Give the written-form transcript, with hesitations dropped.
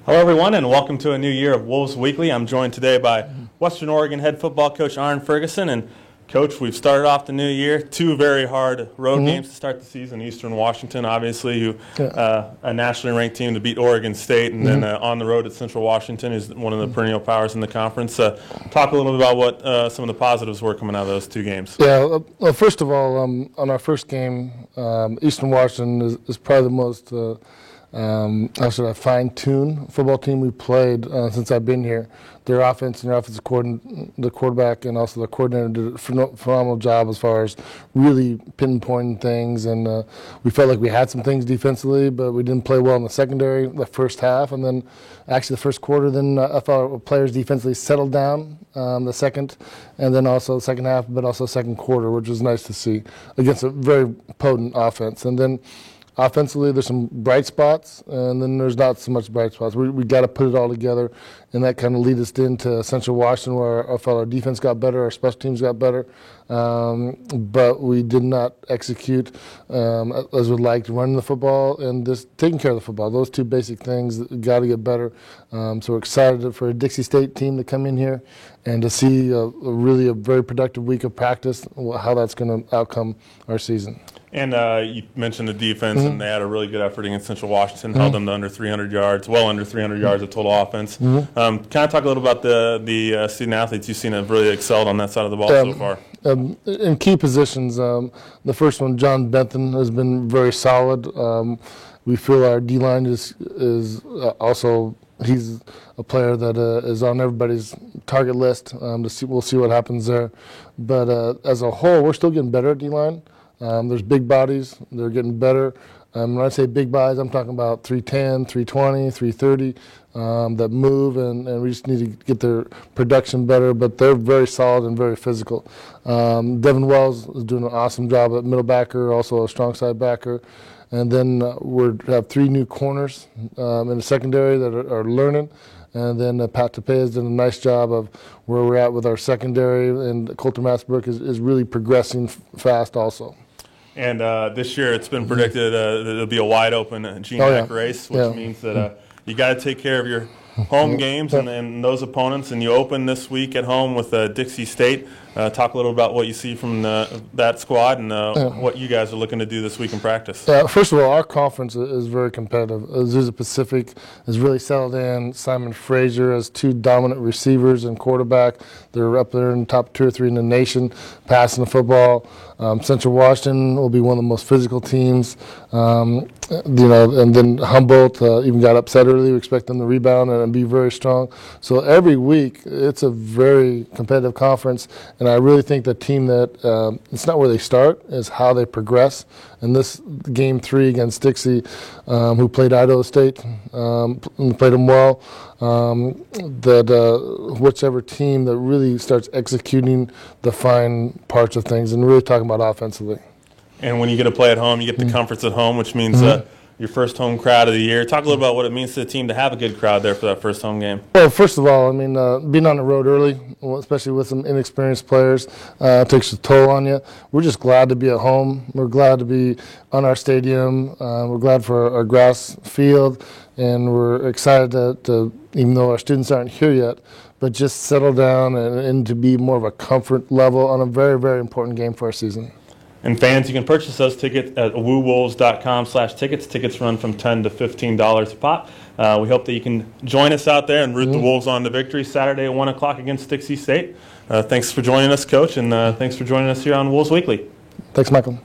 Hello, everyone, and welcome to a new year of Wolves Weekly. I'm joined today by Western Oregon head football coach Arn Ferguson. And, Coach, we've started off the new year. Two very hard road games to start the season. Eastern Washington, obviously, who a nationally ranked team to beat Oregon State, and then on the road at Central Washington, who's one of the perennial powers in the conference. Talk a little bit about what some of the positives were coming out of those two games. Yeah, well, first of all, on our first game, Eastern Washington is probably the most fine-tuned football team we played since I've been here. Their offense and their offensive the quarterback and also the coordinator did a phenomenal job as far as really pinpointing things. And we felt like we had some things defensively, but we didn't play well in the secondary the first half. And then actually the first quarter, then I thought our players defensively settled down the second, and then also the second half, but also second quarter, which was nice to see against a very potent offense. And then offensively, there's some bright spots, and then there's not so much bright spots. We got to put it all together, and that kind of lead us into Central Washington, where I felt our defense got better, our special teams got better, but we did not execute as we'd like, running the football and just taking care of the football. Those two basic things got to get better. So we're excited for a Dixie State team to come in here and to see really a very productive week of practice, how that's going to outcome our season. And you mentioned the defense, and they had a really good effort against Central Washington, held them to under 300 yards, well under 300 yards of total offense. Kind of talk a little about the student athletes you've seen have really excelled on that side of the ball so far. In key positions, the first one, John Benton, has been very solid. We feel our D-line is also, he's a player that is on everybody's target list. We'll see what happens there. But as a whole, we're still getting better at D-line. There's big bodies. They're getting better. When I say big bodies, I'm talking about 310, 320, 330 that move, and we just need to get their production better. But they're very solid and very physical. Devin Wells is doing an awesome job at middle backer, also a strong side backer. And then we have three new corners in the secondary that are learning. And then Pat Tepe has done a nice job of where we're at with our secondary, and Colter Matsbrook is really progressing fast also. And this year it's been predicted that it'll be a wide-open GMAC race, which means that you got to take care of your home games and those opponents. And you open this week at home with Dixie State. Talk a little about what you see from that squad and what you guys are looking to do this week in practice. First of all, our conference is very competitive. Azusa Pacific is really settled in. Simon Fraser has two dominant receivers and quarterback. They're up there in the top 2 or 3 in the nation passing the football. Central Washington will be one of the most physical teams. And then Humboldt even got upset early. We expect them to rebound and be very strong. So every week, it's a very competitive conference. And I really think the team that it's not where they start, is how they progress. And this game 3 against Dixie, who played Idaho State, played them well. Whichever team that really starts executing the fine parts of things and really talking about offensively. And when you get to play at home, you get the comforts at home, which means your first home crowd of the year. Talk a little about what it means to the team to have a good crowd there for that first home game. Well, first of all, being on the road early, especially with some inexperienced players, takes a toll on you. We're just glad to be at home. We're glad to be on our stadium. We're glad for our grass field, and we're excited to even though our students aren't here yet, but just settle down and to be more of a comfort level on a very, very important game for our season. And fans, you can purchase those tickets at woowolves.com/tickets. Tickets run from $10 to $15 a pop. We hope that you can join us out there and root the Wolves on to victory Saturday at 1 o'clock against Dixie State. Thanks for joining us, Coach, and thanks for joining us here on Wolves Weekly. Thanks, Michael.